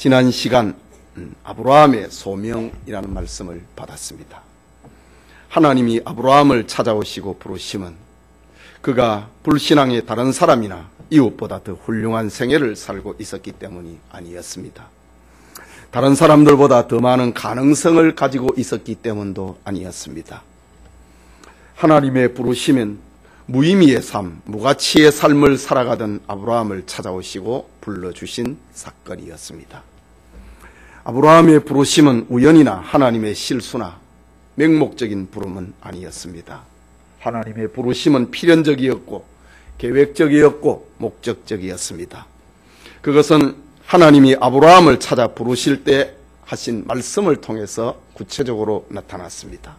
지난 시간 아브라함의 소명이라는 말씀을 받았습니다. 하나님이 아브라함을 찾아오시고 부르심은 그가 불신앙의 다른 사람이나 이웃보다 더 훌륭한 생애를 살고 있었기 때문이 아니었습니다. 다른 사람들보다 더 많은 가능성을 가지고 있었기 때문도 아니었습니다. 하나님의 부르심은 무의미의 삶, 무가치의 삶을 살아가던 아브라함을 찾아오시고 불러주신 사건이었습니다. 아브라함의 부르심은 우연이나 하나님의 실수나 맹목적인 부름은 아니었습니다. 하나님의 부르심은 필연적이었고 계획적이었고 목적적이었습니다. 그것은 하나님이 아브라함을 찾아 부르실 때 하신 말씀을 통해서 구체적으로 나타났습니다.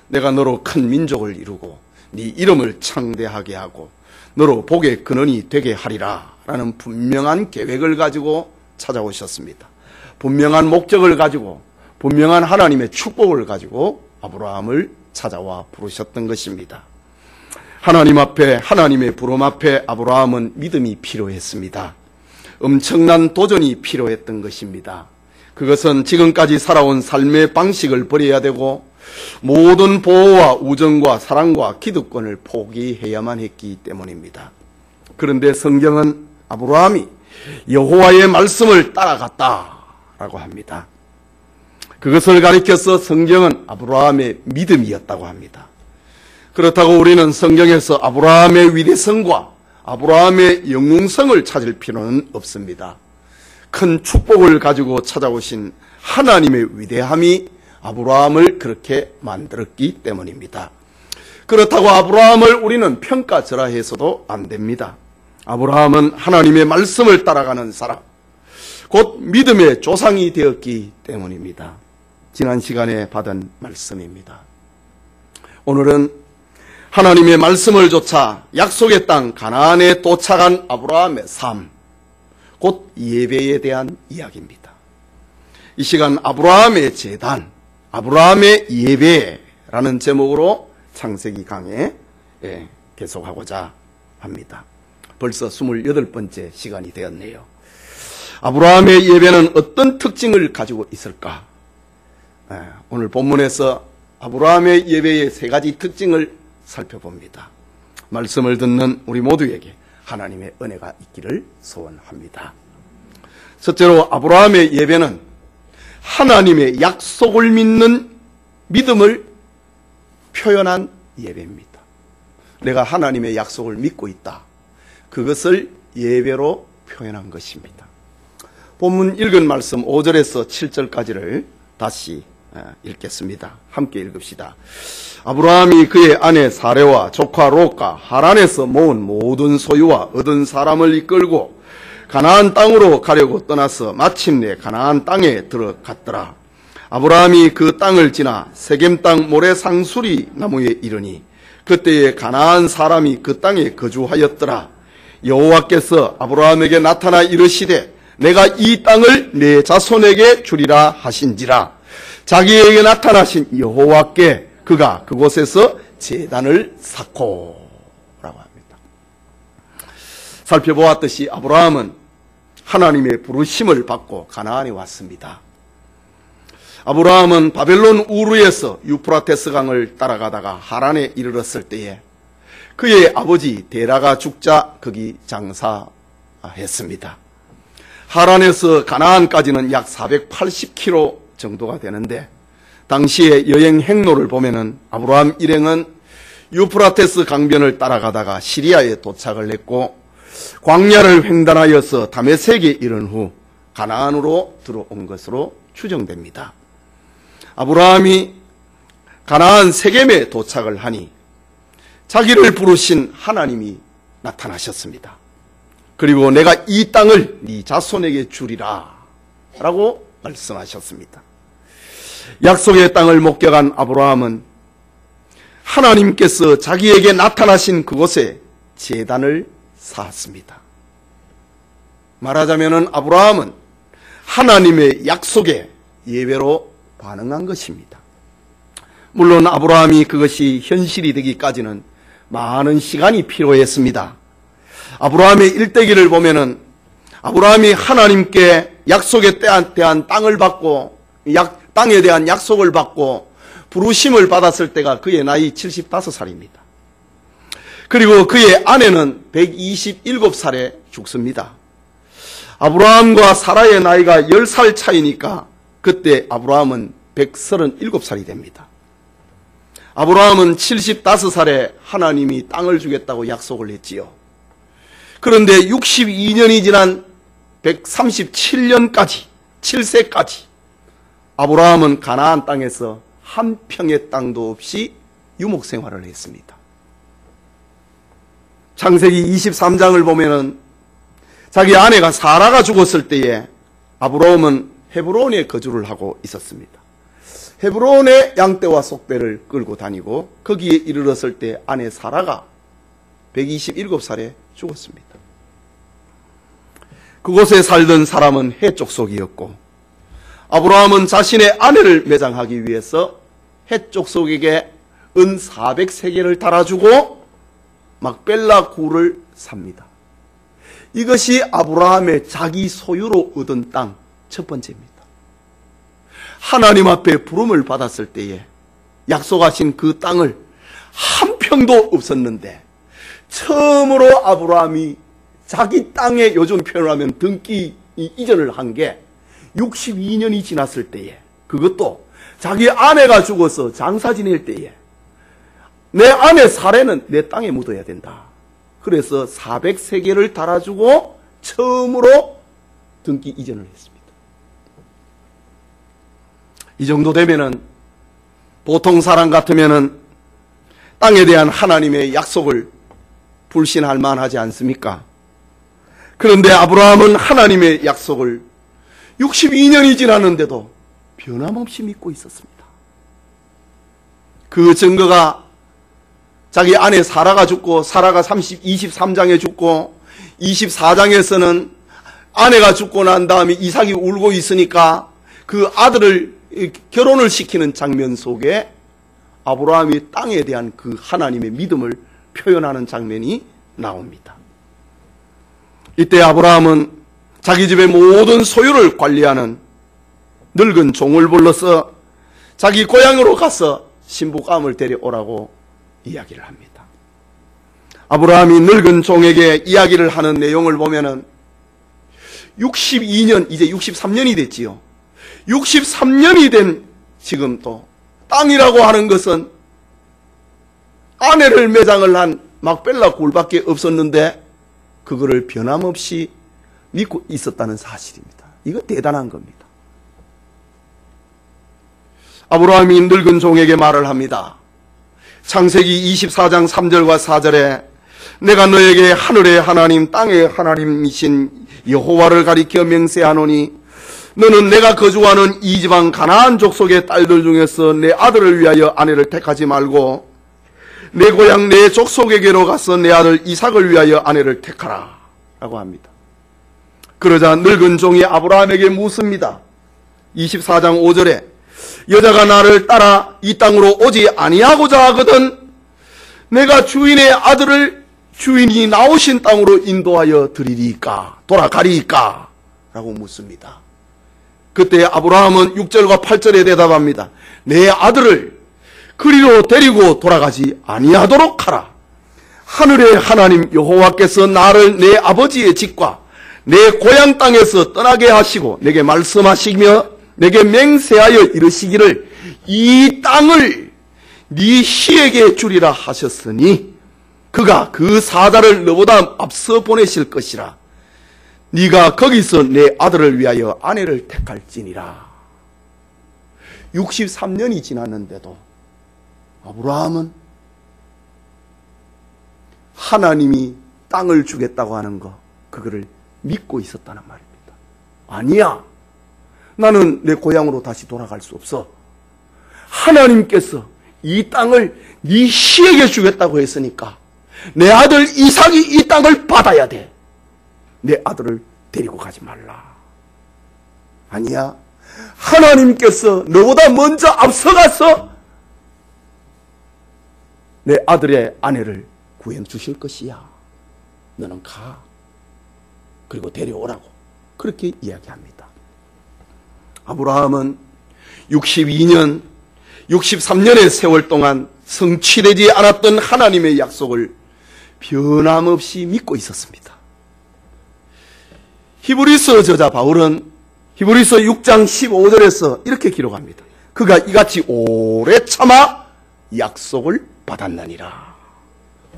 내가 너로 큰 민족을 이루고 네 이름을 창대하게 하고 너로 복의 근원이 되게 하리라 라는 분명한 계획을 가지고 찾아오셨습니다. 분명한 목적을 가지고 분명한 하나님의 축복을 가지고 아브라함을 찾아와 부르셨던 것입니다. 하나님 앞에, 하나님의 부름 앞에 아브라함은 믿음이 필요했습니다. 엄청난 도전이 필요했던 것입니다. 그것은 지금까지 살아온 삶의 방식을 버려야 되고 모든 보호와 우정과 사랑과 기득권을 포기해야만 했기 때문입니다. 그런데 성경은 아브라함이 여호와의 말씀을 따라갔다라고 합니다. 그것을 가리켜서 성경은 아브라함의 믿음이었다고 합니다. 그렇다고 우리는 성경에서 아브라함의 위대성과 아브라함의 영웅성을 찾을 필요는 없습니다. 큰 축복을 가지고 찾아오신 하나님의 위대함이 아브라함을 그렇게 만들었기 때문입니다. 그렇다고 아브라함을 우리는 평가절하해서도 안 됩니다. 아브라함은 하나님의 말씀을 따라가는 사람, 곧 믿음의 조상이 되었기 때문입니다. 지난 시간에 받은 말씀입니다. 오늘은 하나님의 말씀을 좇아 약속의 땅 가나안에 도착한 아브라함의 삶, 곧 예배에 대한 이야기입니다. 이 시간 아브라함의 제단, 아브라함의 예배라는 제목으로 창세기 강해 계속하고자 합니다. 벌써 28번째 시간이 되었네요. 아브라함의 예배는 어떤 특징을 가지고 있을까? 오늘 본문에서 아브라함의 예배의 3가지 특징을 살펴봅니다. 말씀을 듣는 우리 모두에게 하나님의 은혜가 있기를 소원합니다. 첫째로 아브라함의 예배는 하나님의 약속을 믿는 믿음을 표현한 예배입니다. 내가 하나님의 약속을 믿고 있다. 그것을 예배로 표현한 것입니다. 본문 읽은 말씀 5절에서 7절까지를 다시 읽겠습니다. 함께 읽읍시다. 아브라함이 그의 아내 사레와 조카 롯과 하란에서 모은 모든 소유와 얻은 사람을 이끌고 가나안 땅으로 가려고 떠나서 마침내 가나안 땅에 들어갔더라. 아브라함이 그 땅을 지나 세겜 땅 모래 상수리 나무에 이르니 그때에 가나안 사람이 그 땅에 거주하였더라. 여호와께서 아브라함에게 나타나 이르시되 내가 이 땅을 내 자손에게 주리라 하신지라. 자기에게 나타나신 여호와께 그가 그곳에서 제단을 쌓고 라고 합니다. 살펴보았듯이 아브라함은 하나님의 부르심을 받고 가나안에 왔습니다. 아브라함은 바벨론 우르에서 유프라테스 강을 따라가다가 하란에 이르렀을 때에 그의 아버지 데라가 죽자 거기 장사했습니다. 하란에서 가나안까지는 약 480km 정도가 되는데 당시의 여행 행로를 보면은 아브라함 일행은 유프라테스 강변을 따라가다가 시리아에 도착을 했고 광야를 횡단하여서 다메섹에 이른 후 가나안으로 들어온 것으로 추정됩니다. 아브라함이 가나안 세겜에 도착을 하니 자기를 부르신 하나님이 나타나셨습니다. 그리고 내가 이 땅을 네 자손에게 주리라 라고 말씀하셨습니다. 약속의 땅을 목격한 아브라함은 하나님께서 자기에게 나타나신 그곳에 제단을 쌓았습니다. 말하자면 아브라함은 하나님의 약속에 예배로 반응한 것입니다. 물론 아브라함이 그것이 현실이 되기까지는 많은 시간이 필요했습니다. 아브라함의 일대기를 보면은 아브라함이 하나님께 약속에 대한 땅을 받고 땅에 대한 약속을 받고 부르심을 받았을 때가 그의 나이 75살입니다. 그리고 그의 아내는 127살에 죽습니다. 아브라함과 사라의 나이가 10살 차이니까 그때 아브라함은 137살이 됩니다. 아브라함은 75살에 하나님이 땅을 주겠다고 약속을 했지요. 그런데 62년이 지난 137년까지 7세까지 아브라함은 가나안 땅에서 한 평의 땅도 없이 유목 생활을 했습니다. 창세기 23장을 보면은 자기 아내가 사라가 죽었을 때에 아브라함은 헤브론에 거주를 하고 있었습니다. 헤브론에 양떼와 속배를 끌고 다니고 거기에 이르렀을 때 아내 사라가 127살에 죽었습니다. 그곳에 살던 사람은 헷 족속이었고 아브라함은 자신의 아내를 매장하기 위해서 헷 족속에게 은 400세겔을 달아주고 막벨라 굴을 삽니다. 이것이 아브라함의 자기 소유로 얻은 땅 첫 번째입니다. 하나님 앞에 부름을 받았을 때에 약속하신 그 땅을 한 평도 없었는데 처음으로 아브라함이 자기 땅에 요즘 표현을 하면 등기 이전을 한 게 62년이 지났을 때에, 그것도 자기 아내가 죽어서 장사 지낼 때에 내 아내 사례는 내 땅에 묻어야 된다. 그래서 400세겔을 달아주고 처음으로 등기 이전을 했습니다. 이 정도 되면은 보통 사람 같으면은 땅에 대한 하나님의 약속을 불신할 만하지 않습니까? 그런데 아브라함은 하나님의 약속을 62년이 지났는데도 변함없이 믿고 있었습니다. 그 증거가 자기 아내 사라가 죽고 사라가 23장에 죽고 24장에서는 아내가 죽고 난 다음에 이삭이 울고 있으니까 그 아들을 결혼을 시키는 장면 속에 아브라함이 땅에 대한 그 하나님의 믿음을 표현하는 장면이 나옵니다. 이때 아브라함은 자기 집의 모든 소유를 관리하는 늙은 종을 불러서 자기 고향으로 가서 신부감을 데려오라고 이야기를 합니다. 아브라함이 늙은 종에게 이야기를 하는 내용을 보면은 62년, 이제 63년이 됐지요. 63년이 된 지금 또 땅이라고 하는 것은 아내를 매장을 한 막벨라 굴밖에 없었는데 그거를 변함없이 믿고 있었다는 사실입니다. 이거 대단한 겁니다. 아브라함이 늙은 종에게 말을 합니다. 창세기 24장 3절과 4절에 내가 너에게 하늘의 하나님 땅의 하나님이신 여호와를 가리켜 맹세하노니 너는 내가 거주하는 이 지방 가나안 족속의 딸들 중에서 내 아들을 위하여 아내를 택하지 말고 내 고향 내 족속에게로 가서 내 아들 이삭을 위하여 아내를 택하라 라고 합니다. 그러자 늙은 종이 아브라함에게 묻습니다. 24장 5절에 여자가 나를 따라 이 땅으로 오지 아니하고자 하거든 내가 주인의 아들을 주인이 나오신 땅으로 인도하여 드리리까 돌아가리까 라고 묻습니다. 그때 아브라함은 6절과 8절에 대답합니다. 내 아들을 그리로 데리고 돌아가지 아니하도록 하라. 하늘의 하나님 여호와께서 나를 내 아버지의 집과 내 고향 땅에서 떠나게 하시고 내게 말씀하시며 내게 맹세하여 이르시기를 이 땅을 네 씨에게 주리라 하셨으니 그가 그 사자를 너보다 앞서 보내실 것이라. 네가 거기서 내 아들을 위하여 아내를 택할지니라. 63년이 지났는데도 아브라함은 하나님이 땅을 주겠다고 하는 거 그거를 믿고 있었다는 말입니다. 아니야, 나는 내 고향으로 다시 돌아갈 수 없어. 하나님께서 이 땅을 네 씨에게 주겠다고 했으니까 내 아들 이삭이 이 땅을 받아야 돼. 내 아들을 데리고 가지 말라. 아니야, 하나님께서 너보다 먼저 앞서가서 내 아들의 아내를 구해 주실 것이야. 너는 가. 그리고 데려오라고. 그렇게 이야기합니다. 아브라함은 62년, 63년의 세월 동안 성취되지 않았던 하나님의 약속을 변함없이 믿고 있었습니다. 히브리서 저자 바울은 히브리서 6장 15절에서 이렇게 기록합니다. 그가 이같이 오래 참아 약속을 받았느니라.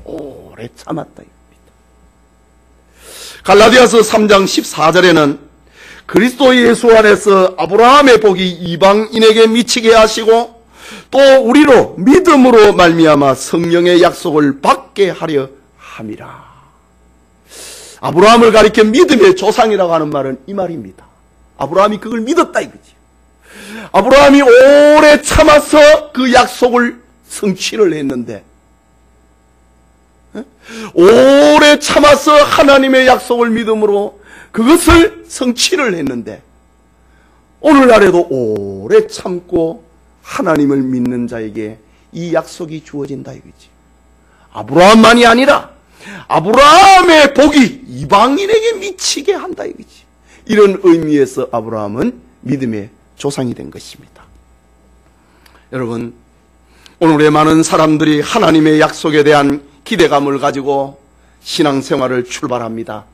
오래 참았다 이겁니다. 갈라디아서 3장 14절에는 그리스도 예수 안에서 아브라함의 복이 이방인에게 미치게 하시고 또 우리로 믿음으로 말미암아 성령의 약속을 받게 하려 함이라. 아브라함을 가리켜 믿음의 조상이라고 하는 말은 이 말입니다. 아브라함이 그걸 믿었다 이거지. 아브라함이 오래 참아서 그 약속을 성취를 했는데, 오래 참아서 하나님의 약속을 믿음으로 그것을 성취를 했는데, 오늘날에도 오래 참고 하나님을 믿는 자에게 이 약속이 주어진다 이거지. 아브라함만이 아니라 아브라함의 복이 이방인에게 미치게 한다 이거지. 이런 의미에서 아브라함은 믿음의 조상이 된 것입니다. 여러분, 오늘의 많은 사람들이 하나님의 약속에 대한 기대감을 가지고 신앙생활을 출발합니다.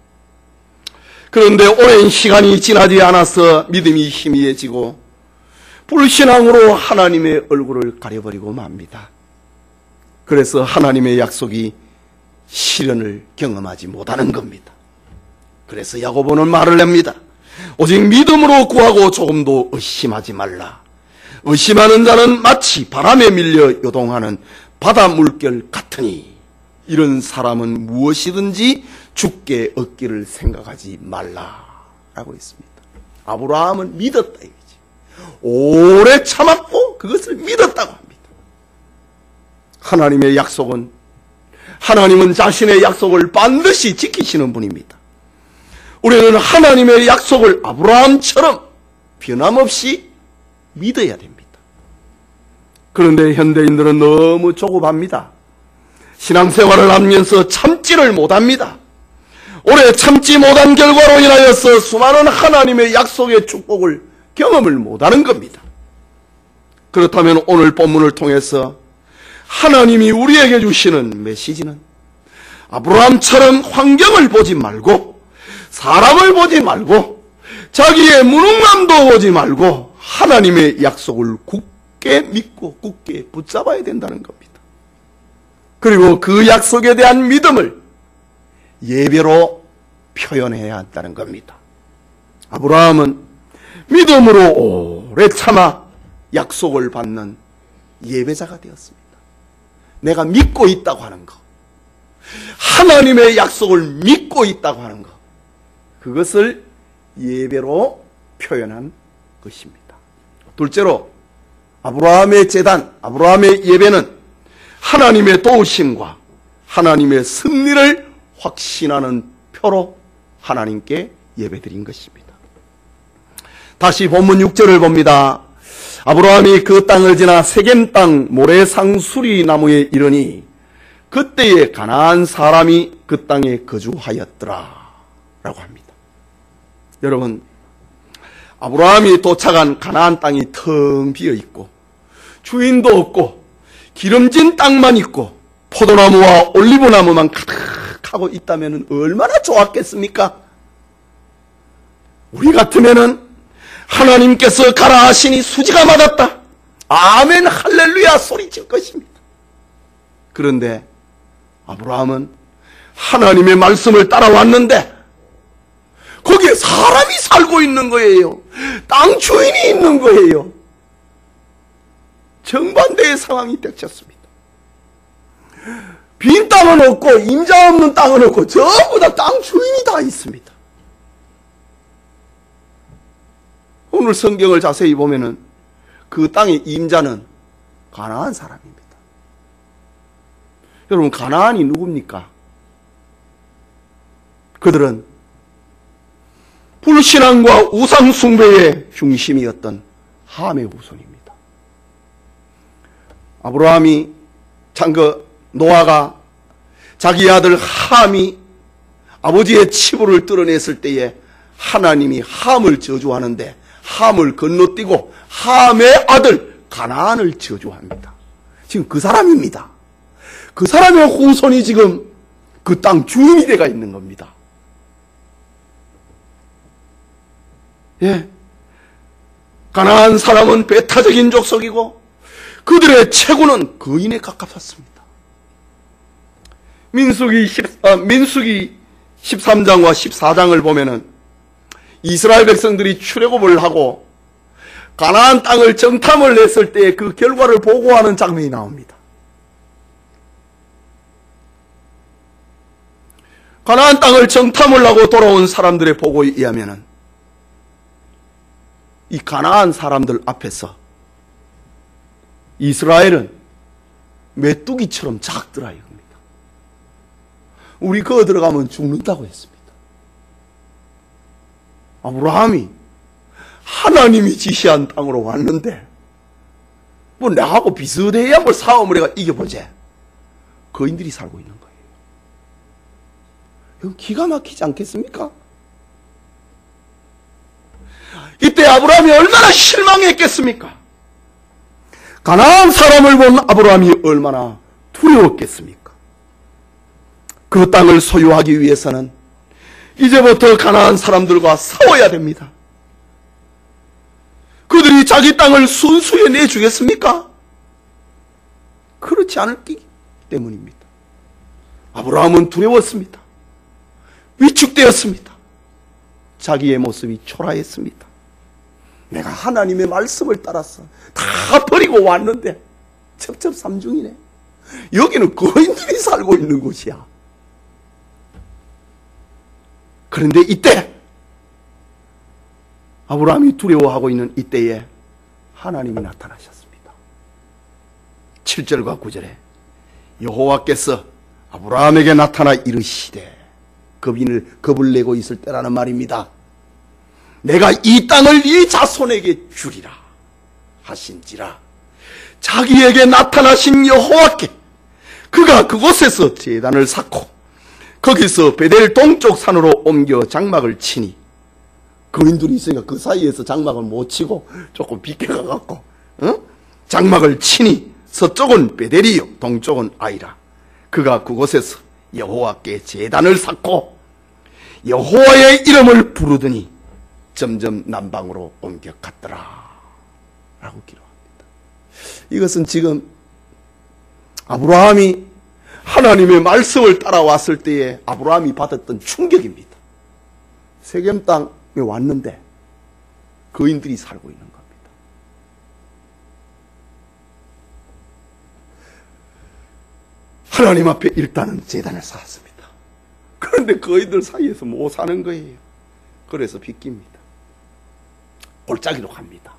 그런데 오랜 시간이 지나지 않아서 믿음이 희미해지고 불신앙으로 하나님의 얼굴을 가려버리고 맙니다. 그래서 하나님의 약속이 실현을 경험하지 못하는 겁니다. 그래서 야고보는 말을 합니다. 오직 믿음으로 구하고 조금도 의심하지 말라. 의심하는 자는 마치 바람에 밀려 요동하는 바다 물결 같으니 이런 사람은 무엇이든지 죽게 얻기를 생각하지 말라라고 했습니다. 아브라함은 믿었다 이거지. 오래 참았고 그것을 믿었다고 합니다. 하나님의 약속은, 하나님은 자신의 약속을 반드시 지키시는 분입니다. 우리는 하나님의 약속을 아브라함처럼 변함없이 믿어야 됩니다. 그런데 현대인들은 너무 조급합니다. 신앙생활을 하면서 참지를 못합니다. 오래 참지 못한 결과로 인하여서 수많은 하나님의 약속의 축복을 경험을 못하는 겁니다. 그렇다면 오늘 본문을 통해서 하나님이 우리에게 주시는 메시지는 아브라함처럼 환경을 보지 말고 사람을 보지 말고 자기의 무능함도 보지 말고 하나님의 약속을 굳게 믿고 굳게 붙잡아야 된다는 겁니다. 그리고 그 약속에 대한 믿음을 예배로 표현해야 한다는 겁니다. 아브라함은 믿음으로 오래 참아 약속을 받는 예배자가 되었습니다. 내가 믿고 있다고 하는 것, 하나님의 약속을 믿고 있다고 하는 것, 그것을 예배로 표현한 것입니다. 둘째로 아브라함의 제단, 아브라함의 예배는 하나님의 도우심과 하나님의 승리를 확신하는 표로 하나님께 예배드린 것입니다. 다시 본문 6절을 봅니다. 아브라함이 그 땅을 지나 세겜 땅 모래상수리 나무에 이르니 그때에 가나안 사람이 그 땅에 거주하였더라 라고 합니다. 여러분, 아브라함이 도착한 가나안 땅이 텅 비어있고 주인도 없고 기름진 땅만 있고 포도나무와 올리브나무만 가득하고 있다면 얼마나 좋았겠습니까? 우리 같으면은 하나님께서 가라 하시니 수지가 맞았다, 아멘 할렐루야 소리칠 것입니다. 그런데 아브라함은 하나님의 말씀을 따라왔는데 거기에 사람이 살고 있는 거예요. 땅 주인이 있는 거예요. 정반대의 상황이 닥쳤습니다. 빈 땅은 없고 임자 없는 땅은 없고 전부 다 땅 주인이 다 있습니다. 오늘 성경을 자세히 보면은 그 땅의 임자는 가나안 사람입니다. 여러분, 가나안이 누굽니까? 그들은 불신앙과 우상숭배의 중심이었던 함의 후손입니다. 아브라함이 노아가 자기 아들 함이 아버지의 치부를 뜯어냈을 때에 하나님이 함을 저주하는데 함을 건너뛰고 함의 아들 가나안을 저주합니다. 지금 그 사람입니다. 그 사람의 후손이 지금 그 땅 주인이 되어 있는 겁니다. 예. 가나안 사람은 배타적인 족속이고 그들의 체구는 거인에 가깝았습니다. 민수기 13장과 14장을 보면은 이스라엘 백성들이 출애굽을 하고 가나안 땅을 정탐을 했을 때 그 결과를 보고하는 장면이 나옵니다. 가나안 땅을 정탐을 하고 돌아온 사람들의 보고에 의하면은 이 가나안 사람들 앞에서 이스라엘은 메뚜기처럼 작더라 이겁니다. 우리 거기 들어가면 죽는다고 했습니다. 아브라함이 하나님이 지시한 땅으로 왔는데 뭐 나하고 비슷해야 뭐 싸움을 해가 이겨보지. 거인들이 살고 있는 거예요. 이건 기가 막히지 않겠습니까? 이때 아브라함이 얼마나 실망했겠습니까? 가나안 사람을 본 아브라함이 얼마나 두려웠겠습니까? 그 땅을 소유하기 위해서는 이제부터 가나안 사람들과 싸워야 됩니다. 그들이 자기 땅을 순수히 내주겠습니까? 그렇지 않기 때문입니다. 아브라함은 두려웠습니다. 위축되었습니다. 자기의 모습이 초라했습니다. 내가 하나님의 말씀을 따라서 다 버리고 왔는데 첩첩삼중이네. 여기는 거인들이 살고 있는 곳이야. 그런데 이때 아브라함이 두려워하고 있는 이때에 하나님이 나타나셨습니다. 7절과 9절에 여호와께서 아브라함에게 나타나 이르시되 겁을 내고 있을 때라는 말입니다. 내가 이 땅을 네 자손에게 주리라 하신지라. 자기에게 나타나신 여호와께 그가 그곳에서 제단을 쌓고 거기서 베델 동쪽 산으로 옮겨 장막을 치니, 거인들이 있으니까 그 사이에서 장막을 못 치고 조금 비켜가갖고 장막을 치니 서쪽은 베델이요 동쪽은 아이라. 그가 그곳에서 여호와께 제단을 쌓고 여호와의 이름을 부르더니 점점 남방으로 옮겨 갔더라 라고 기록합니다. 이것은 지금 아브라함이 하나님의 말씀을 따라왔을 때에 아브라함이 받았던 충격입니다. 세겜 땅에 왔는데 거인들이 살고 있는 겁니다. 하나님 앞에 일단은 제단을 쌓았습니다. 그런데 거인들 사이에서 못 사는 거예요. 그래서 빗깁니다. 골짜기로 갑니다.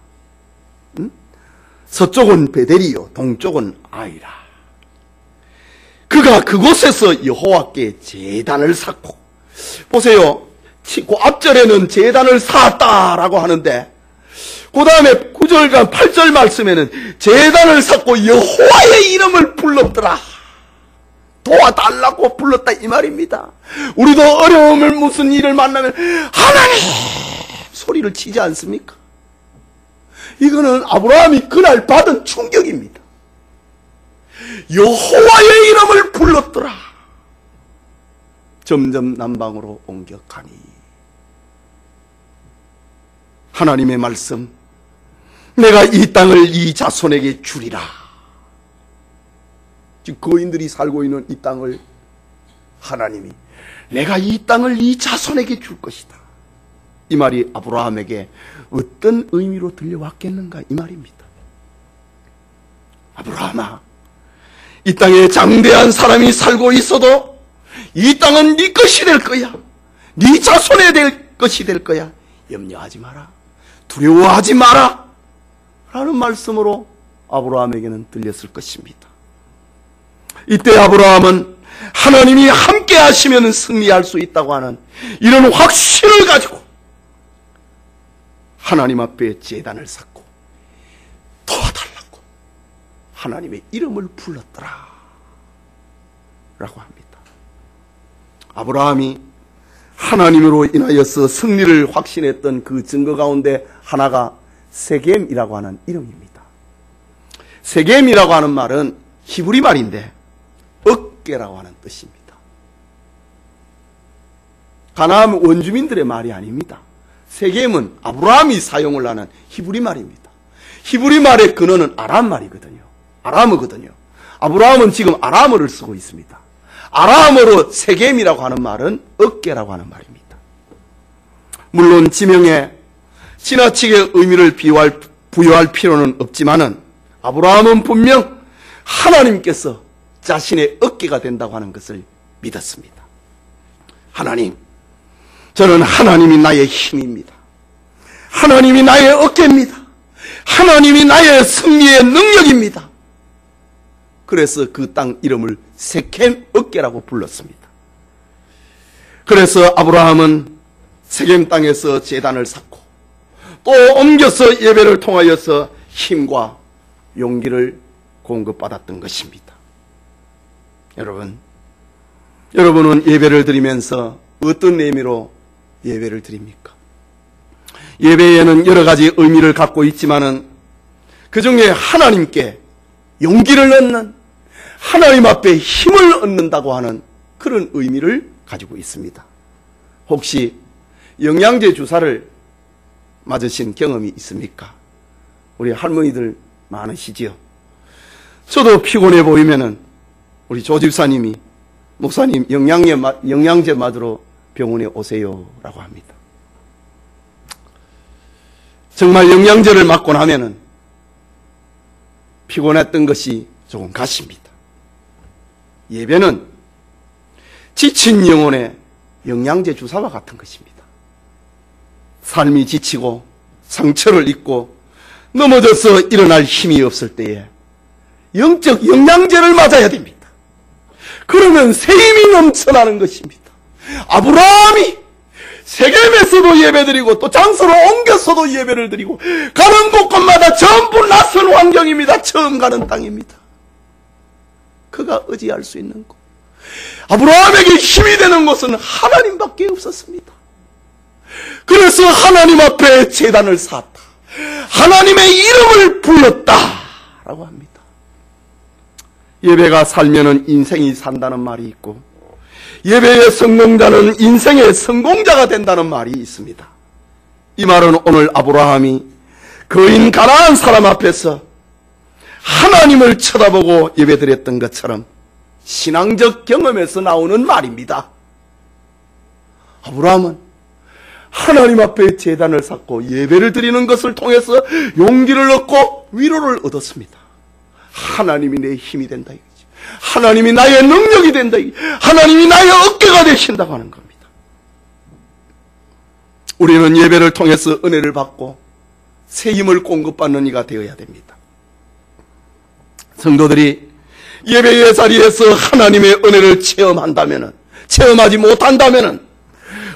서쪽은 베델이요 동쪽은 아이라. 그가 그곳에서 여호와께 제단을 쌓고, 보세요. 그 앞절에는 제단을 쌓았다라고 하는데 그 다음에 9절과 8절 말씀에는 제단을 쌓고 여호와의 이름을 불렀더라, 도와달라고 불렀다 이 말입니다. 우리도 어려움을 무슨 일을 만나면 하나님 소리를 치지 않습니까? 이거는 아브라함이 그날 받은 충격입니다. 여호와의 이름을 불렀더라. 점점 남방으로 옮겨가니. 하나님의 말씀, 내가 이 땅을 이 자손에게 주리라. 지금 거인들이 살고 있는 이 땅을 하나님이 내가 이 땅을 이 자손에게 줄 것이다. 이 말이 아브라함에게 어떤 의미로 들려왔겠는가 이 말입니다. 아브라함아, 이 땅에 장대한 사람이 살고 있어도 이 땅은 네 것이 될 거야. 네 자손의 될 것이 될 거야. 염려하지 마라. 두려워하지 마라. 라는 말씀으로 아브라함에게는 들렸을 것입니다. 이때 아브라함은 하나님이 함께 하시면 승리할 수 있다고 하는 이런 확신을 가지고 하나님 앞에 제단을 쌓고 도와달라고 하나님의 이름을 불렀더라 라고 합니다. 아브라함이 하나님으로 인하여서 승리를 확신했던 그 증거 가운데 하나가 세겜이라고 하는 이름입니다. 세겜이라고 하는 말은 히브리 말인데 어깨라고 하는 뜻입니다. 가나안 원주민들의 말이 아닙니다. 세겜은 아브라함이 사용을 하는 히브리 말입니다. 히브리 말의 근원은 아람 말이거든요. 아람어거든요. 아브라함은 지금 아람어를 쓰고 있습니다. 아람어로 세겜이라고 하는 말은 어깨라고 하는 말입니다. 물론 지명에 지나치게 의미를 부여할 필요는 없지만은 아브라함은 분명 하나님께서 자신의 어깨가 된다고 하는 것을 믿었습니다. 하나님, 저는 하나님이 나의 힘입니다. 하나님이 나의 어깨입니다. 하나님이 나의 승리의 능력입니다. 그래서 그 땅 이름을 세겜 어깨라고 불렀습니다. 그래서 아브라함은 세겜 땅에서 제단을 쌓고 또 옮겨서 예배를 통하여서 힘과 용기를 공급받았던 것입니다. 여러분은 예배를 드리면서 어떤 의미로 예배를 드립니까? 예배에는 여러 가지 의미를 갖고 있지만은 그 중에 하나님께 용기를 얻는, 하나님 앞에 힘을 얻는다고 하는 그런 의미를 가지고 있습니다. 혹시 영양제 주사를 맞으신 경험이 있습니까? 우리 할머니들 많으시지요? 저도 피곤해 보이면은 우리 조집사님이 목사님 영양제 맞으러 병원에 오세요라고 합니다. 정말 영양제를 맞고 나면은 피곤했던 것이 조금 가십니다. 예배는 지친 영혼의 영양제 주사와 같은 것입니다. 삶이 지치고 상처를 입고 넘어져서 일어날 힘이 없을 때에 영적 영양제를 맞아야 됩니다. 그러면 새 힘이 넘쳐나는 것입니다. 아브라함이 세겜에서도 예배드리고 또 장소로 옮겨서도 예배를 드리고 가는 곳곳마다 전부 낯선 환경입니다. 처음 가는 땅입니다. 그가 의지할 수 있는 곳, 아브라함에게 힘이 되는 곳은 하나님밖에 없었습니다. 그래서 하나님 앞에 제단을 쌓았다. 하나님의 이름을 불렀다라고 합니다. 예배가 살면은 인생이 산다는 말이 있고 예배의 성공자는 인생의 성공자가 된다는 말이 있습니다. 이 말은 오늘 아브라함이 거인 가나안 사람 앞에서 하나님을 쳐다보고 예배드렸던 것처럼 신앙적 경험에서 나오는 말입니다. 아브라함은 하나님 앞에 제단을 쌓고 예배를 드리는 것을 통해서 용기를 얻고 위로를 얻었습니다. 하나님이 내 힘이 된다 이거지. 하나님이 나의 능력이 된다 이거지. 하나님이 나의 어깨가 되신다고 하는 겁니다. 우리는 예배를 통해서 은혜를 받고 새 힘을 공급받는 이가 되어야 됩니다. 성도들이 예배의 자리에서 하나님의 은혜를 체험하지 못한다면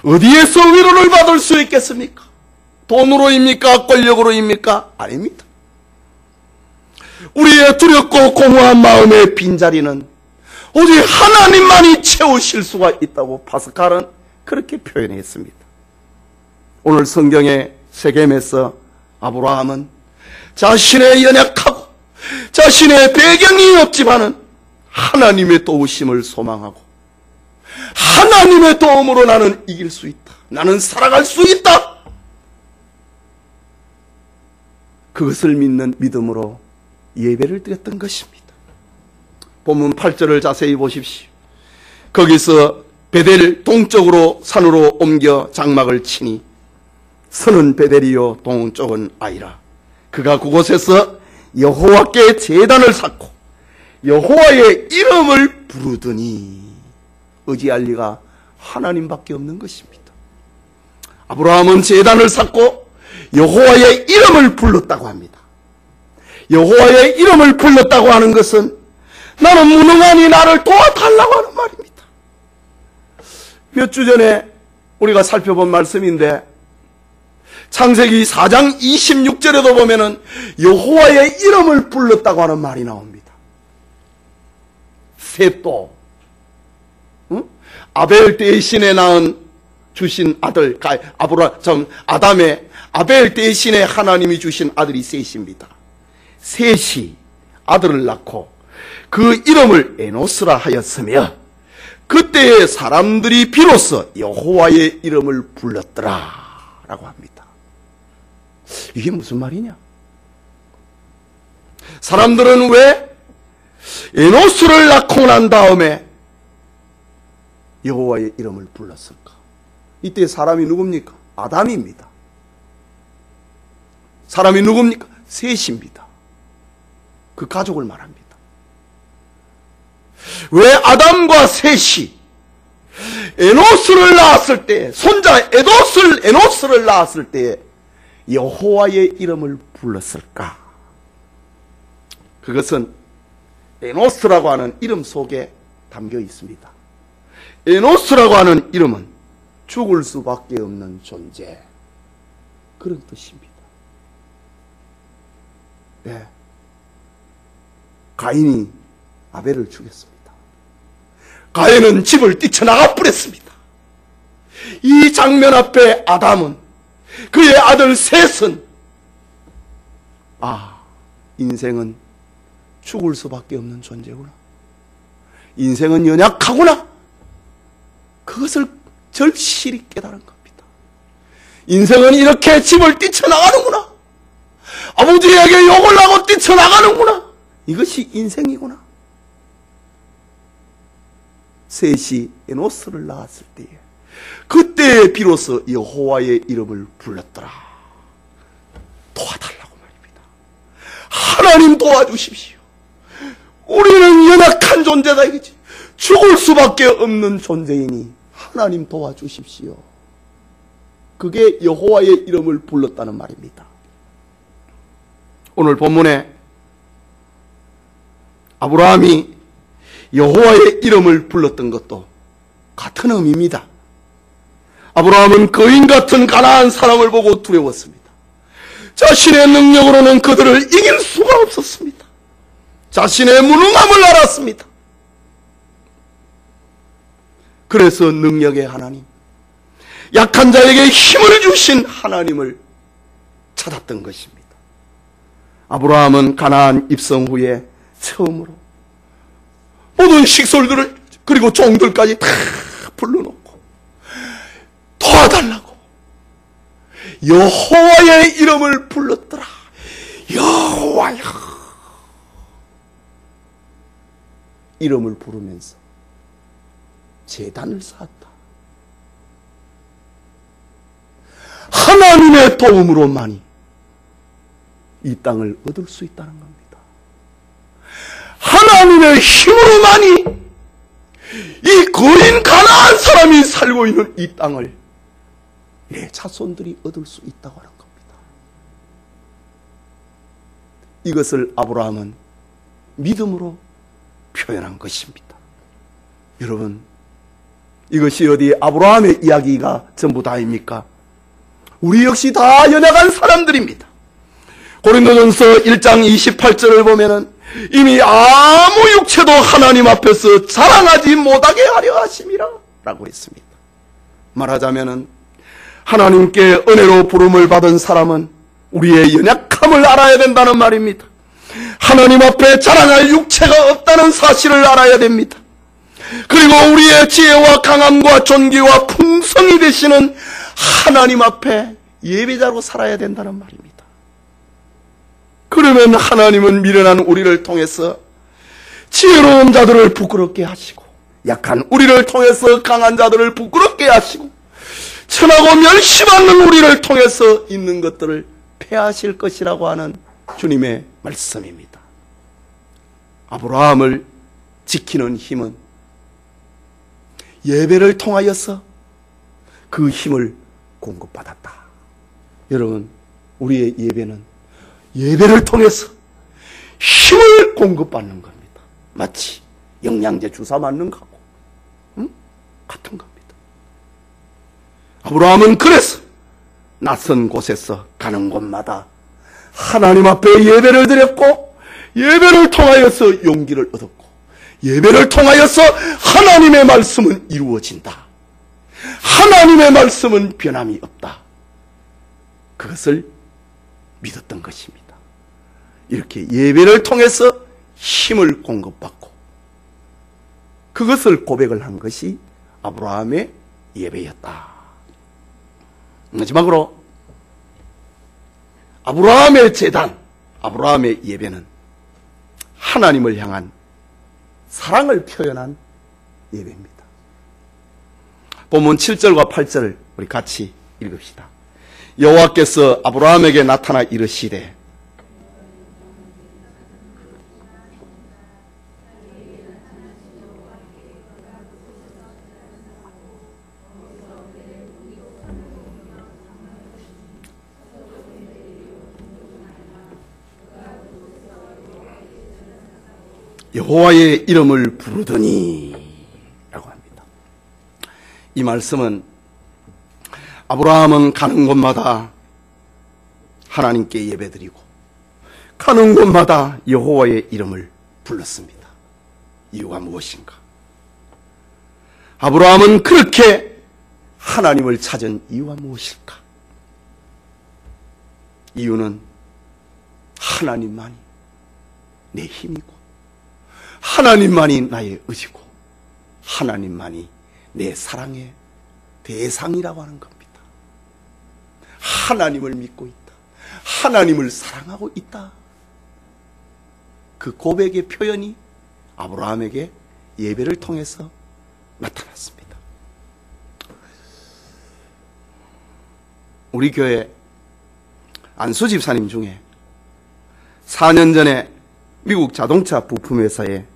어디에서 위로를 받을 수 있겠습니까? 돈으로입니까? 권력으로입니까? 아닙니다. 우리의 두렵고 공허한 마음의 빈자리는 오직 하나님만이 채우실 수가 있다고 파스칼은 그렇게 표현했습니다. 오늘 성경의 세겜에서 아브라함은 자신의 연약하고 자신의 배경이 없지만은 하나님의 도우심을 소망하고 하나님의 도움으로 나는 이길 수 있다. 나는 살아갈 수 있다. 그것을 믿는 믿음으로 예배를 드렸던 것입니다. 본문 8절을 자세히 보십시오. 거기서 베델 동쪽으로 산으로 옮겨 장막을 치니 서는 베델이요 동쪽은 아이라. 그가 그곳에서 여호와께 제단을 쌓고 여호와의 이름을 부르더니 의지할 리가 하나님밖에 없는 것입니다. 아브라함은 제단을 쌓고 여호와의 이름을 불렀다고 합니다. 여호와의 이름을 불렀다고 하는 것은 나는 무능하니 나를 도와달라고 하는 말입니다. 몇 주 전에 우리가 살펴본 말씀인데 창세기 4장 26절에도 보면은 여호와의 이름을 불렀다고 하는 말이 나옵니다. 셋도 아벨 대신에 낳은 주신 아들, 아담의 아벨 대신에 하나님이 주신 아들이 셋입니다. 셋이 아들을 낳고 그 이름을 에노스라 하였으며 그때의 사람들이 비로소 여호와의 이름을 불렀더라 라고 합니다. 이게 무슨 말이냐? 사람들은 왜 에노스를 낳고 난 다음에 여호와의 이름을 불렀을까? 이때 사람이 누굽니까? 아담입니다. 사람이 누굽니까? 셋입니다. 그 가족을 말합니다. 왜 아담과 셋이 에노스를 낳았을 때, 손자 에노스를 낳았을 때 여호와의 이름을 불렀을까? 그것은 에노스라고 하는 이름 속에 담겨 있습니다. 에노스라고 하는 이름은 죽을 수밖에 없는 존재, 그런 뜻입니다. 네. 가인이 아벨을 죽였습니다. 가인은 집을 뛰쳐나가 버렸습니다. 이 장면 앞에 아담은, 그의 아들 셋은 인생은 죽을 수밖에 없는 존재구나, 인생은 연약하구나, 그것을 절실히 깨달은 겁니다. 인생은 이렇게 집을 뛰쳐나가는구나, 아버지에게 욕을 하고 뛰쳐나가는구나, 이것이 인생이구나. 셋이 에노스를 낳았을 때에 그때 비로소 여호와의 이름을 불렀더라. 도와달라고 말입니다. 하나님 도와주십시오. 우리는 연약한 존재다 이거지. 죽을 수밖에 없는 존재이니 하나님 도와주십시오. 그게 여호와의 이름을 불렀다는 말입니다. 오늘 본문에 아브라함이 여호와의 이름을 불렀던 것도 같은 의미입니다. 아브라함은 거인 같은 가나안 사람을 보고 두려웠습니다. 자신의 능력으로는 그들을 이길 수가 없었습니다. 자신의 무능함을 알았습니다. 그래서 능력의 하나님, 약한 자에게 힘을 주신 하나님을 찾았던 것입니다. 아브라함은 가나안 입성 후에 처음으로 모든 식솔들을 그리고 종들까지 다 불러놓고 도와달라고 여호와의 이름을 불렀더라. 여호와야, 이름을 부르면서 제단을 쌓았다. 하나님의 도움으로만이 이 땅을 얻을 수 있다는 겁니다. 하나님의 힘으로만이 이 거인 가나안 사람이 살고 있는 이 땅을 내 자손들이 얻을 수 있다고 하는 겁니다. 이것을 아브라함은 믿음으로 표현한 것입니다. 여러분, 이것이 어디 아브라함의 이야기가 전부 다입니까? 우리 역시 다 연약한 사람들입니다. 고린도전서 1장 28절을 보면은 이미 아무 육체도 하나님 앞에서 자랑하지 못하게 하려 하심이라 라고 했습니다. 말하자면은 하나님께 은혜로 부름을 받은 사람은 우리의 연약함을 알아야 된다는 말입니다. 하나님 앞에 자랑할 육체가 없다는 사실을 알아야 됩니다. 그리고 우리의 지혜와 강함과 존귀와 풍성이 되시는 하나님 앞에 예배자로 살아야 된다는 말입니다. 그러면 하나님은 미련한 우리를 통해서 지혜로운 자들을 부끄럽게 하시고, 약한 우리를 통해서 강한 자들을 부끄럽게 하시고, 천하고 멸시받는 우리를 통해서 있는 것들을 폐하실 것이라고 하는 주님의 말씀입니다. 아브라함을 지키는 힘은 예배를 통하여서 그 힘을 공급받았다. 여러분, 우리의 예배는 예배를 통해서 힘을 공급받는 겁니다. 마치 영양제 주사 맞는 거하고 같은 겁니다. 아브라함은 그래서 낯선 곳에서 가는 곳마다 하나님 앞에 예배를 드렸고, 예배를 통하여서 용기를 얻었고, 예배를 통하여서 하나님의 말씀은 이루어진다. 하나님의 말씀은 변함이 없다. 그것을 믿었던 것입니다. 이렇게 예배를 통해서 힘을 공급받고 그것을 고백을 한 것이 아브라함의 예배였다. 마지막으로 아브라함의 제단, 아브라함의 예배는 하나님을 향한 사랑을 표현한 예배입니다. 본문 7절과 8절을 우리 같이 읽읍시다. 여호와께서 아브라함에게 나타나 이르시되 여호와의 이름을 부르더니 라고 합니다. 이 말씀은 아브라함은 가는 곳마다 하나님께 예배드리고 가는 곳마다 여호와의 이름을 불렀습니다. 이유가 무엇인가? 아브라함은 그렇게 하나님을 찾은 이유가 무엇일까? 이유는 하나님만이 내 힘이고 하나님만이 나의 의지고 하나님만이 내 사랑의 대상이라고 하는 겁니다. 하나님을 믿고 있다. 하나님을 사랑하고 있다. 그 고백의 표현이 아브라함에게 예배를 통해서 나타났습니다. 우리 교회 안수 집사님 중에 4년 전에 미국 자동차 부품회사에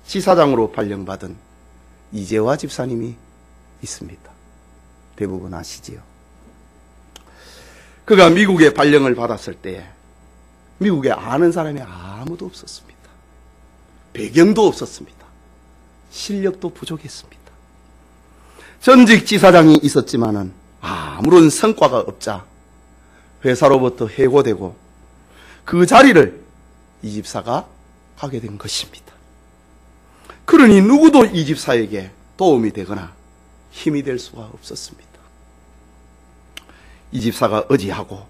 지사장으로 발령받은 이재화 집사님이 있습니다. 대부분 아시지요? 그가 미국에 발령을 받았을 때에 미국에 아는 사람이 아무도 없었습니다. 배경도 없었습니다. 실력도 부족했습니다. 전직 지사장이 있었지만은 아무런 성과가 없자 회사로부터 해고되고 그 자리를 이 집사가 하게 된 것입니다. 그러니 누구도 이 집사에게 도움이 되거나 힘이 될 수가 없었습니다. 이 집사가 의지하고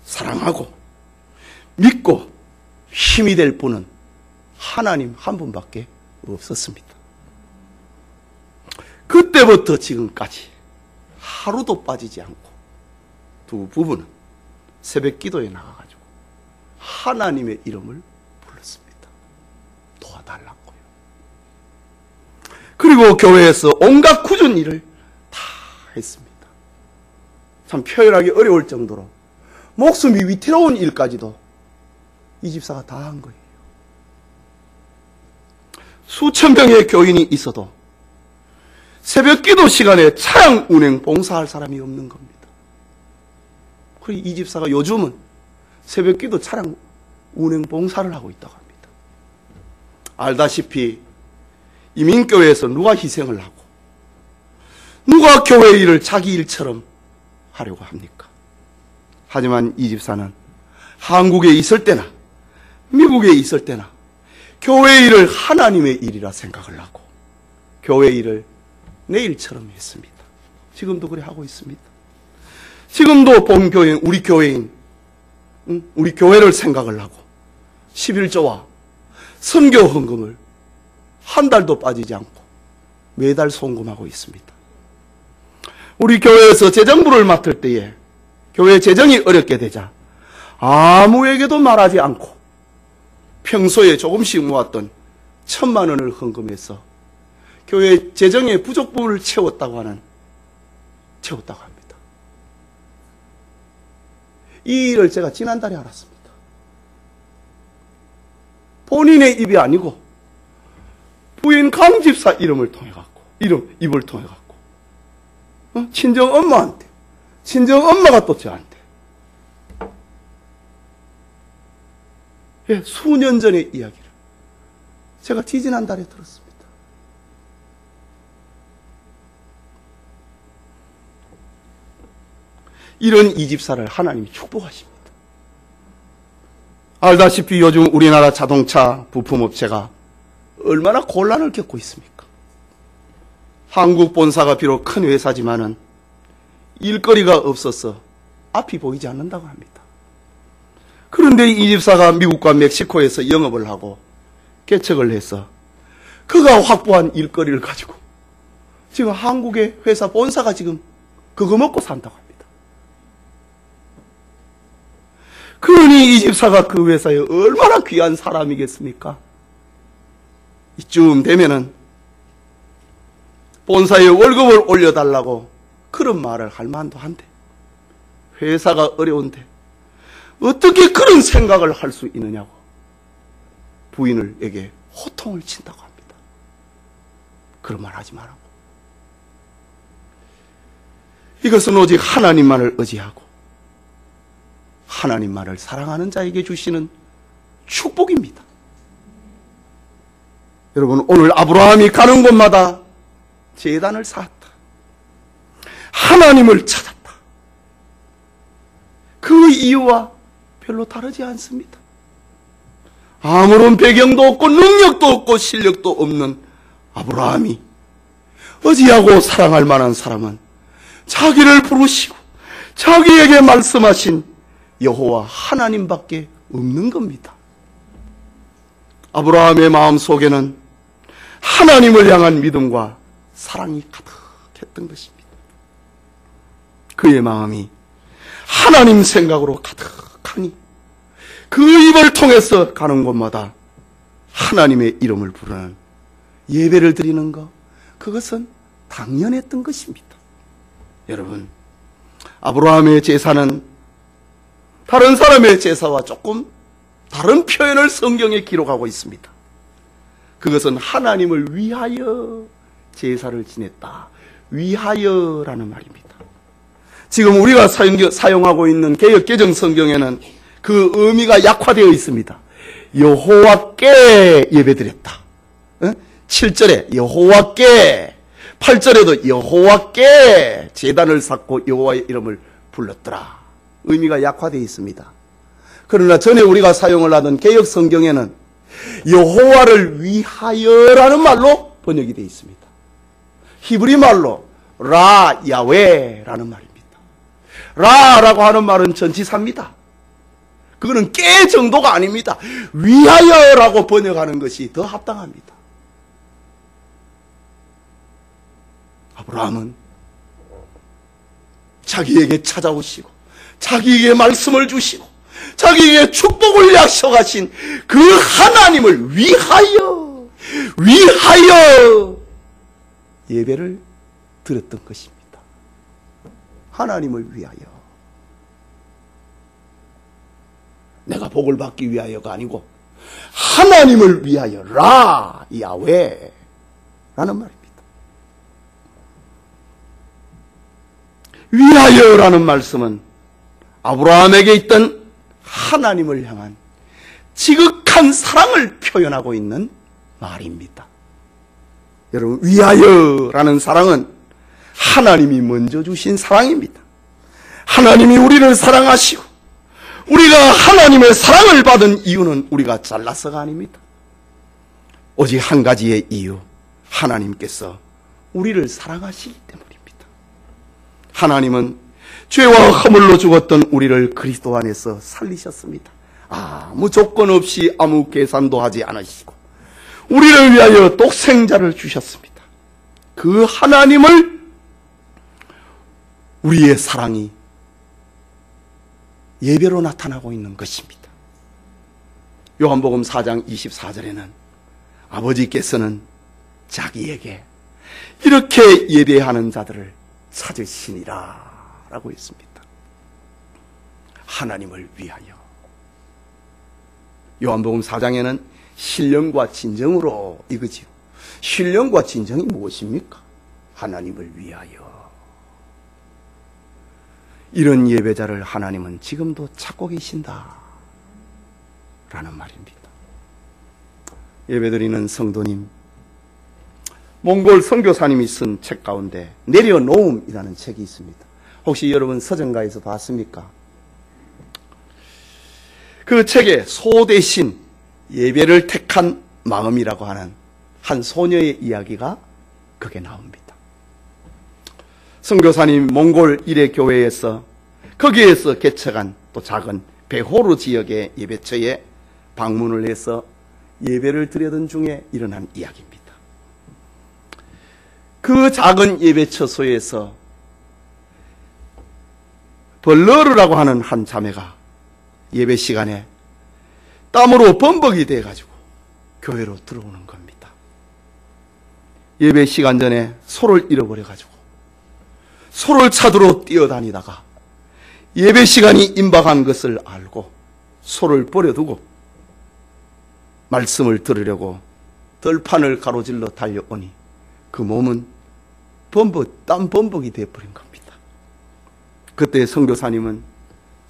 사랑하고 믿고 힘이 될 분은 하나님 한 분밖에 없었습니다. 그때부터 지금까지 하루도 빠지지 않고 두 부부는 새벽 기도에 나가가지고 하나님의 이름을 불렀습니다. 도와달라고요. 그리고 교회에서 온갖 굳은 일을 다 했습니다. 참 표현하기 어려울 정도로 목숨이 위태로운 일까지도 이 집사가 다 한 거예요. 수천 명의 교인이 있어도 새벽 기도 시간에 차량 운행 봉사할 사람이 없는 겁니다. 그리고 이 집사가 요즘은 새벽 기도 차량 운행 봉사를 하고 있다고 합니다. 알다시피 이민교회에서 누가 희생을 하고 누가 교회 일을 자기 일처럼 하려고 합니까? 하지만 이 집사는 한국에 있을 때나 미국에 있을 때나 교회 일을 하나님의 일이라 생각을 하고 교회 일을 내 일처럼 했습니다. 지금도 그래 하고 있습니다. 지금도 본교회인 우리 교회인 우리 교회를 생각을 하고 11조와 선교 헌금을 한 달도 빠지지 않고 매달 송금하고 있습니다. 우리 교회에서 재정부를 맡을 때에 교회 재정이 어렵게 되자 아무에게도 말하지 않고 평소에 조금씩 모았던 1,000만 원을 헌금해서 교회 재정의 부족 부분을 채웠다고 합니다. 이 일을 제가 지난달에 알았습니다. 본인의 입이 아니고 부인 강 집사 이름을 통해 갖고 입을 통해 갖고 친정 엄마한테 친정 엄마가 또 저한테 수년 전의 이야기를 제가 지지난달에 들었습니다. 이런 이 집사를 하나님이 축복하십니다. 알다시피 요즘 우리나라 자동차 부품업체가 얼마나 곤란을 겪고 있습니까? 한국 본사가 비록 큰 회사지만은 일거리가 없어서 앞이 보이지 않는다고 합니다. 그런데 이 집사가 미국과 멕시코에서 영업을 하고 개척을 해서 그가 확보한 일거리를 가지고 지금 한국의 회사 본사가 지금 그거 먹고 산다고 합니다. 그러니 이 집사가 그 회사에 얼마나 귀한 사람이겠습니까? 이쯤 되면은 본사에 월급을 올려달라고 그런 말을 할 만도 한데, 회사가 어려운데 어떻게 그런 생각을 할 수 있느냐고 부인에게 호통을 친다고 합니다. 그런 말 하지 말라고. 이것은 오직 하나님만을 의지하고 하나님만을 사랑하는 자에게 주시는 축복입니다. 여러분, 오늘 아브라함이 가는 곳마다 제단을 쌓았다. 하나님을 찾았다. 그 이유와 별로 다르지 않습니다. 아무런 배경도 없고 능력도 없고 실력도 없는 아브라함이 의지하고 사랑할 만한 사람은 자기를 부르시고 자기에게 말씀하신 여호와 하나님밖에 없는 겁니다. 아브라함의 마음 속에는 하나님을 향한 믿음과 사랑이 가득했던 것입니다. 그의 마음이 하나님 생각으로 가득하니 그 입을 통해서 가는 곳마다 하나님의 이름을 부르는 예배를 드리는 것, 그것은 당연했던 것입니다. 여러분, 아브라함의 제사는 다른 사람의 제사와 조금 다른 표현을 성경에 기록하고 있습니다. 그것은 하나님을 위하여 제사를 지냈다. 위하여라는 말입니다. 지금 우리가 사용하고 있는 개역개정 성경에는 그 의미가 약화되어 있습니다. 여호와께 예배드렸다. 7절에 여호와께, 8절에도 여호와께 제단을 쌓고 여호와의 이름을 불렀더라. 의미가 약화되어 있습니다. 그러나 전에 우리가 사용을 하던 개역 성경에는 여호와를 위하여라는 말로 번역이 되어 있습니다. 히브리 말로 라 야웨라는 말입니다. 라라고 하는 말은 전치사입니다. 그거는 깨 정도가 아닙니다. 위하여라고 번역하는 것이 더 합당합니다. 아브라함은 자기에게 찾아오시고 자기에게 말씀을 주시고 자기에게 축복을 약속하신 그 하나님을 위하여 예배를 드렸던 것입니다. 하나님을 위하여. 내가 복을 받기 위하여가 아니고 하나님을 위하여 라 야웨 라는 말입니다. 위하여라는 말씀은 아브라함에게 있던 하나님을 향한 지극한 사랑을 표현하고 있는 말입니다. 여러분, 위하여라는 사랑은 하나님이 먼저 주신 사랑입니다. 하나님이 우리를 사랑하시고 우리가 하나님의 사랑을 받은 이유는 우리가 잘나서가 아닙니다. 오직 한 가지의 이유, 하나님께서 우리를 사랑하시기 때문입니다. 하나님은 죄와 허물로 죽었던 우리를 그리스도 안에서 살리셨습니다. 아무 조건 없이 아무 계산도 하지 않으시고 우리를 위하여 독생자를 주셨습니다. 그 하나님을 우리의 사랑이 예배로 나타나고 있는 것입니다. 요한복음 4장 24절에는 아버지께서는 자기에게 이렇게 예배하는 자들을 찾으시니라 라고 했습니다. 하나님을 위하여. 요한복음 4장에는 신령과 진정으로 이거지요. 신령과 진정이 무엇입니까? 하나님을 위하여. 이런 예배자를 하나님은 지금도 찾고 계신다 라는 말입니다. 예배드리는 성도님, 몽골 선교사님이 쓴 책 가운데 내려놓음이라는 책이 있습니다. 혹시 여러분 서점가에서 봤습니까? 그 책에 소 대신 예배를 택한 마음이라고 하는 한 소녀의 이야기가 거기에 나옵니다. 선교사님 몽골 일회 교회에서 거기에서 개척한 또 작은 베호르 지역의 예배처에 방문을 해서 예배를 드리던 중에 일어난 이야기입니다. 그 작은 예배처소에서 벌러르라고 하는 한 자매가 예배 시간에 땀으로 범벅이 돼가지고 교회로 들어오는 겁니다. 예배 시간 전에 소를 잃어버려가지고 소를 찾으러 뛰어다니다가 예배 시간이 임박한 것을 알고 소를 버려두고 말씀을 들으려고 들판을 가로질러 달려오니 그 몸은 땀 범벅이 되어버린 겁니다. 그때 선교사님은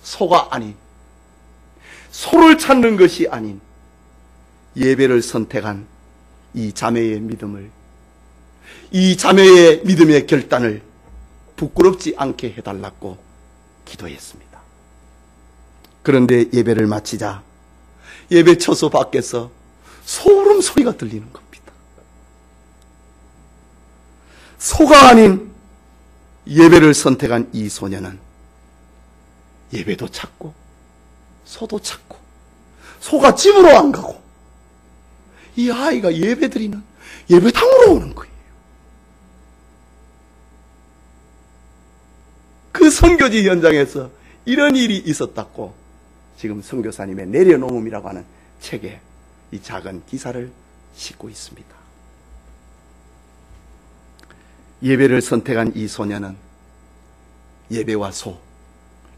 소가 아닌, 소를 찾는 것이 아닌 예배를 선택한 이 자매의 믿음을, 이 자매의 믿음의 결단을 부끄럽지 않게 해달라고 기도했습니다. 그런데 예배를 마치자 예배처소 밖에서 소름 소리가 들리는 겁니다. 소가 아닌 예배를 선택한 이 소녀는 예배도 찾고 소도 찾고 소가 집으로 안 가고 이 아이가 예배드리는 예배당으로 오는 거예요. 그 선교지 현장에서 이런 일이 있었다고 지금 선교사님의 내려놓음이라고 하는 책에 이 작은 기사를 싣고 있습니다. 예배를 선택한 이 소녀는 예배와 소,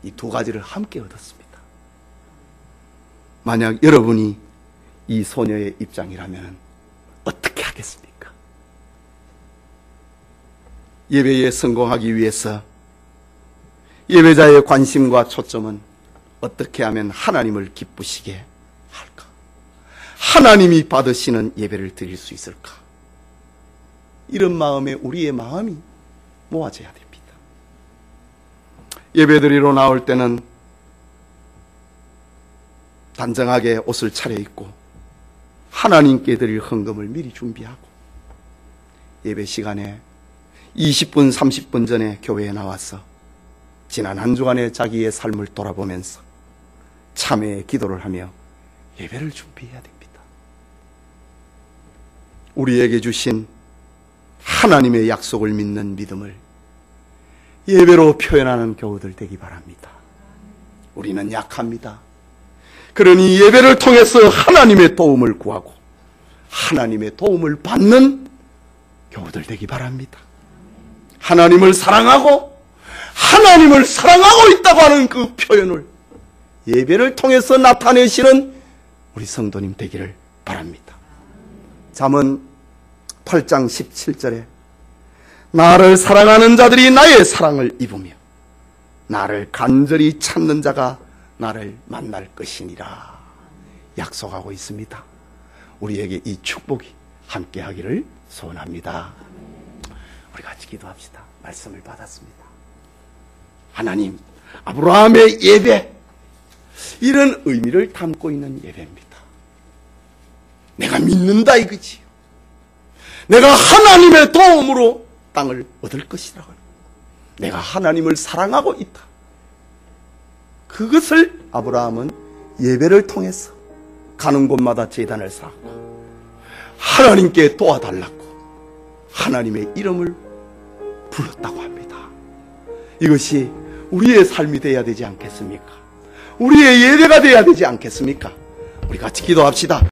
이 두 가지를 함께 얻었습니다. 만약 여러분이 이 소녀의 입장이라면 어떻게 하겠습니까? 예배에 성공하기 위해서 예배자의 관심과 초점은 어떻게 하면 하나님을 기쁘시게 할까? 하나님이 받으시는 예배를 드릴 수 있을까? 이런 마음에 우리의 마음이 모아져야 됩니다. 예배드리러 나올 때는 단정하게 옷을 차려입고 하나님께 드릴 헌금을 미리 준비하고 예배 시간에 20분, 30분 전에 교회에 나와서 지난 한 주간의 자기의 삶을 돌아보면서 참회의 기도를 하며 예배를 준비해야 됩니다. 우리에게 주신 하나님의 약속을 믿는 믿음을 예배로 표현하는 교우들 되기 바랍니다. 우리는 약합니다. 그러니 예배를 통해서 하나님의 도움을 구하고 하나님의 도움을 받는 교우들 되기 바랍니다. 하나님을 사랑하고 하나님을 사랑하고 있다고 하는 그 표현을 예배를 통해서 나타내시는 우리 성도님 되기를 바랍니다. 잠언 8장 17절에 나를 사랑하는 자들이 나의 사랑을 입으며 나를 간절히 찾는 자가 나를 만날 것이니라 약속하고 있습니다. 우리에게 이 축복이 함께하기를 소원합니다. 우리 같이 기도합시다. 말씀을 받았습니다. 하나님, 아브라함의 예배, 이런 의미를 담고 있는 예배입니다. 내가 믿는다 이거지요. 내가 하나님의 도움으로 땅을 얻을 것이라고. 내가 하나님을 사랑하고 있다. 그것을 아브라함은 예배를 통해서 가는 곳마다 제단을 쌓고 하나님께 도와달라고 하나님의 이름을 불렀다고 합니다. 이것이 우리의 삶이 되어야 되지 않겠습니까? 우리의 예배가 되어야 되지 않겠습니까? 우리 같이 기도합시다.